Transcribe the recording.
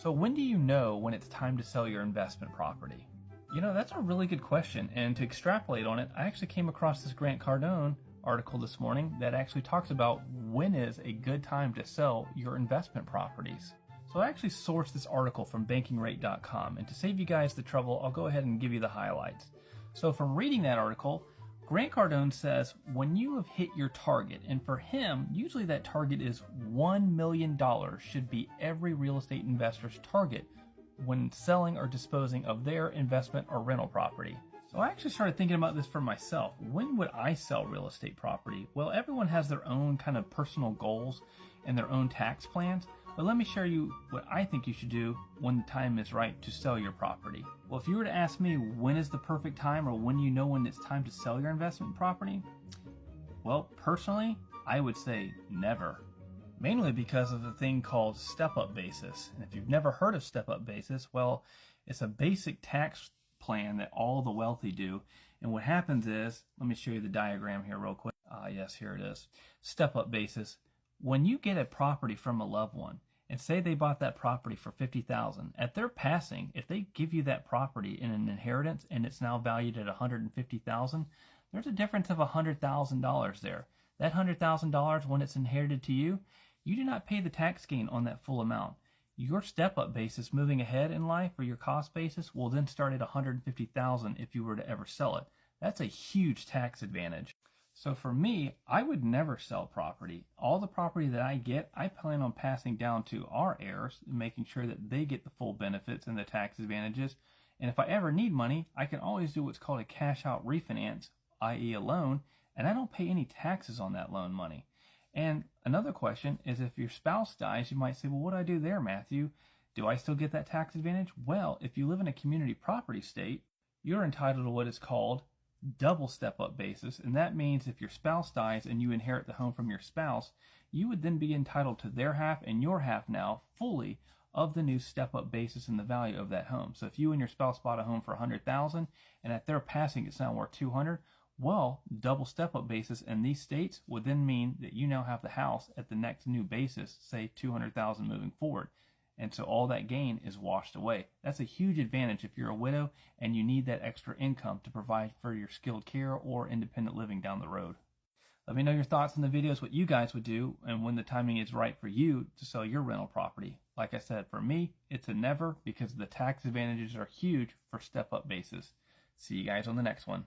So when do you know when it's time to sell your investment property? That's a really good question. And to extrapolate on it, I actually came across this Grant Cardone article this morning that actually talks about when is a good time to sell your investment properties. So I actually sourced this article from bankingrate.com, and to save you guys the trouble, I'll go ahead and give you the highlights. So from reading that article, Grant Cardone says when you have hit your target, and for him, usually that target is $1 million should be every real estate investor's target when selling or disposing of their investment or rental property. So I actually started thinking about this for myself. When would I sell real estate property? Well, everyone has their own kind of personal goals and their own tax plans, but let me share you what I think you should do when the time is right to sell your property. Well, if you were to ask me when is the perfect time or when you know when it's time to sell your investment property, well, personally, I would say never. Mainly because of the thing called step-up basis. And if you've never heard of step-up basis, well, it's a basic tax plan that all the wealthy do. And what happens is, let me show you the diagram here real quick. Yes, here it is. Step-up basis. When you get a property from a loved one, and say they bought that property for $50,000, at their passing, if they give you that property in an inheritance and it's now valued at $150,000, there's a difference of $100,000 there. That $100,000, when it's inherited to you, you do not pay the tax gain on that full amount. Your step-up basis moving ahead in life, or your cost basis, will then start at $150,000 if you were to ever sell it. That's a huge tax advantage. So for me, I would never sell property. All the property that I get, I plan on passing down to our heirs, making sure that they get the full benefits and the tax advantages. And if I ever need money, I can always do what's called a cash-out refinance, i.e. a loan, and I don't pay any taxes on that loan money. And another question is, if your spouse dies, you might say, well, what do I do there, Matthew? Do I still get that tax advantage? Well, if you live in a community property state, you're entitled to what is called double step-up basis, and that means if your spouse dies and you inherit the home from your spouse, you would then be entitled to their half and your half now fully of the new step-up basis and the value of that home. So if you and your spouse bought a home for $100,000 and at their passing it's now worth $200,000, well, double step-up basis in these states would then mean that you now have the house at the next new basis, say $200,000 moving forward. And so all that gain is washed away. That's a huge advantage if you're a widow and you need that extra income to provide for your skilled care or independent living down the road. Let me know your thoughts in the videos, what you guys would do and when the timing is right for you to sell your rental property. Like I said, for me, it's a never because the tax advantages are huge for step-up basis. See you guys on the next one.